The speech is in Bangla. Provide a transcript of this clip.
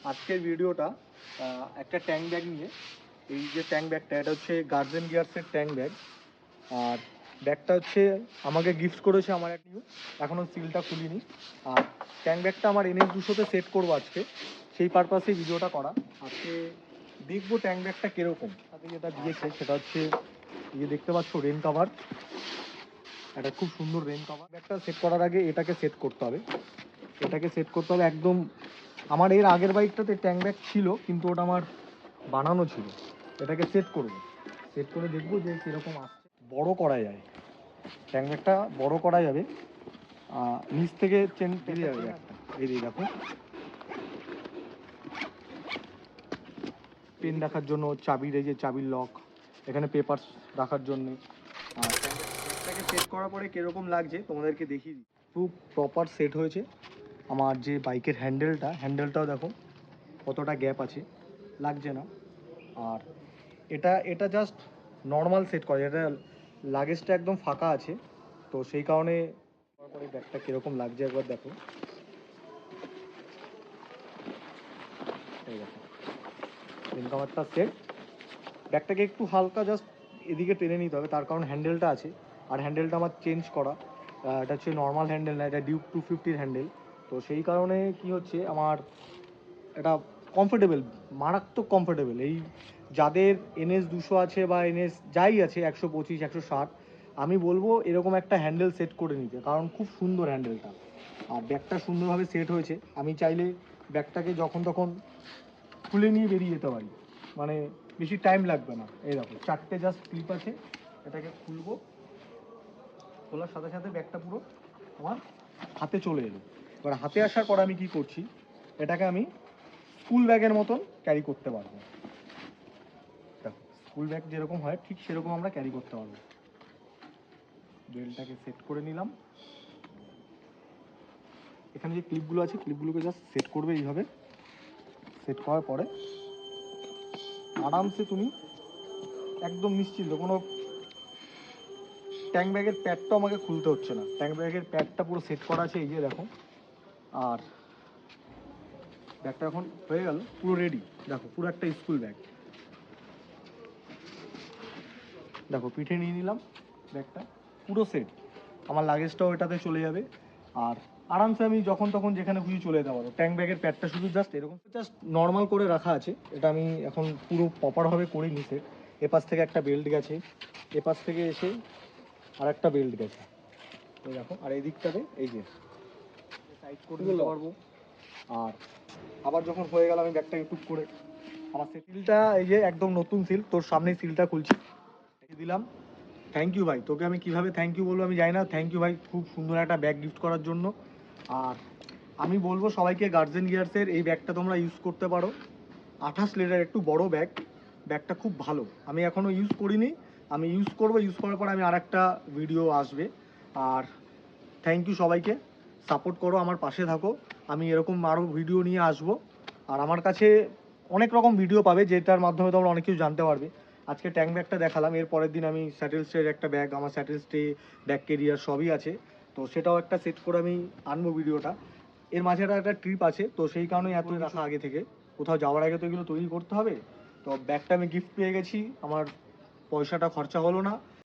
আজকের ভিডিওটা একটা ট্যাঙ্ক ব্যাগ নিয়ে। এই যে ট্যাঙ্ক ব্যাগটা, এটা হচ্ছে গার্জেন গিয়ার্সের ট্যাঙ্ক ব্যাগ। আর ব্যাগটা হচ্ছে আমাকে গিফট করেছে আমার এক নিউ, এখনও সিলটা খুলিনি। আর ট্যাঙ্ক ব্যাগটা আমার NS200-তে সেট করবো আজকে, সেই পারপাসেই ভিডিওটা করা। আজকে দেখবো ট্যাঙ্ক ব্যাগটা কীরকম। সাথে যেটা দিয়েছে সেটা হচ্ছে এই যে দেখতে পাচ্ছ রেন কাভার, একটা খুব সুন্দর রেন কাভার। ব্যাগটা সেট করার আগে এটাকে সেট করতে হবে, একদম। আমার এর আগের বাইকটাতে ট্যাঙ্ক ব্যাগ ছিল, কিন্তু ওটা আমার বানানো ছিল। এটাকে সেট করব, সেট করে দেখবো যে কীরকম আসছে। বড় করা যায়, ট্যাঙ্ক ব্যাগটা বড় করা যাবে। নিচ থেকে চেন বেরিয়ে যাবে ব্যাগটা। এই দিয়ে দেখো, পেন রাখার জন্য, চাবির এই যে চাবির লক, এখানে পেপারস রাখার জন্য। আর ব্যাগটাকে সেট করার পরে কীরকম লাগছে তোমাদেরকে দেখিয়ে দিই। খুব প্রপার সেট হয়েছে। আমার যে বাইকের হ্যান্ডেলটাও দেখো কতটা গ্যাপ আছে, লাগছে না। আর এটা জাস্ট নর্মাল সেট করা, এটা লাগেজটা একদম ফাঁকা আছে, তো সেই কারণে। তারপরে ব্যাগটা কীরকম লাগছে একবার দেখো। এই দেখো পেন কাভারটা সেট। ব্যাগটাকে একটু হালকা জাস্ট এদিকে টেনে নিতে হবে, তার কারণ হ্যান্ডেলটা আছে। আর হ্যান্ডেলটা আমার চেঞ্জ করা, এটা হচ্ছে নর্মাল হ্যান্ডেল না, এটা ডিউক 250-র হ্যান্ডেল। তো সেই কারণে কি হচ্ছে, আমার এটা কমফোর্টেবল, মারাত্মক কমফোর্টেবল। এই যাদের NS200 আছে বা NS যাই আছে 125, 160, আমি বলবো এরকম একটা হ্যান্ডেল সেট করে নিতে, কারণ খুব সুন্দর হ্যান্ডেলটা। আর ব্যাগটা সুন্দরভাবে সেট হয়েছে। আমি চাইলে ব্যাগটাকে যখন তখন খুলে নিয়ে বেরিয়ে যেতে পারি, মানে বেশি টাইম লাগবে না। এই দেখো 4টে জাস্ট ক্লিপ আছে, এটাকে খুলবো, খোলার সাথে সাথে ব্যাগটা পুরো আমার হাতে চলে এলো। এবার হাতে আসার পর আমি কি করছি, এটাকে আমি স্কুল ব্যাগের মতন ক্যারি করতে পারবো। দেখো স্কুল ব্যাগ যেরকম হয় ঠিক সেরকম আমরা ক্যারি করতে পারবো। বেল্টটাকে সেট করে নিলাম। এখানে যে ক্লিপগুলো আছে, ক্লিপগুলোকে জাস্ট সেট করবে এইভাবে। সেট করার পরে আরামসে তুমি একদম নিশ্চিন্ত, কোনো ট্যাঙ্ক ব্যাগের প্যাডটা আমাকে খুলতে হচ্ছে না। ট্যাঙ্ক ব্যাগের প্যাডটা পুরো সেট করা আছে, এই যে দেখো। আর ব্যাগটা এখন হয়ে গেল পুরো রেডি। দেখো পুরো একটা স্কুল ব্যাগ। দেখো পিঠে নিয়ে নিলাম ব্যাগটা, পুরো সেট। আমার লাগেজটাও এটাতে চলে যাবে। আর আরামসে আমি যখন তখন যেখানে খুশি চলে যেতে পারবো। ট্যাঙ্ক ব্যাগের প্যাডটা শুধু জাস্ট এরকম জাস্ট নর্মাল করে রাখা আছে, এটা আমি এখন পুরো প্রপারভাবে করিনি সেট। এপাশ থেকে একটা বেল্ট গেছে, এপাশ থেকে এসে আর একটা বেল্ট গেছে, এই দেখো। আর এই দিকটাতে এই যে সাইড করে নিতে পারবো। আর আবার যখন হয়ে গেল, আমি ব্যাগটাকে টুক করে আমার সিলটা, এই যে একদম নতুন সিল, তোর সামনেই সিলটা খুলছি, দিলাম। থ্যাংক ইউ ভাই, তোকে আমি কিভাবে থ্যাংক ইউ বলবো আমি জানি না। থ্যাংক ইউ ভাই, খুব সুন্দর একটা ব্যাগ গিফট করার জন্য। আর আমি বলবো সবাইকে গার্জেন গিয়ার্সের এই ব্যাগটা তোমরা ইউজ করতে পারো। 28 লিটার, একটু বড় ব্যাগ। ব্যাগটা খুব ভালো, আমি এখনও ইউজ করিনি, আমি ইউজ করবো। ইউজ করার পর আমি আর একটা ভিডিও আসবে। আর থ্যাংক ইউ সবাইকে, সাপোর্ট করো, আমার পাশে থাকো। আমি এরকম আরও ভিডিও নিয়ে আসবো। আর আমার কাছে অনেক রকম ভিডিও পাবে, যেটার মাধ্যমে তোমরা অনেক কিছু জানতে পারবে। আজকে ট্যাঙ্ক ব্যাগটা দেখালাম, এর পরের দিন আমি স্যাটেল স্টের একটা ব্যাগ, আমার স্যাটেল স্টে, ব্যাগ কেরিয়ার সবই আছে, তো সেটাও একটা সেট করে আমি আনবো ভিডিওটা। এর মাঝে একটা ট্রিপ আছে, তো সেই কারণে এত রাখা আগে থেকে। কোথাও যাওয়ার আগে তো এগুলো তৈরি করতে হবে। তো ব্যাগটা আমি গিফট পেয়ে গেছি, আমার পয়সাটা খরচা হলো না।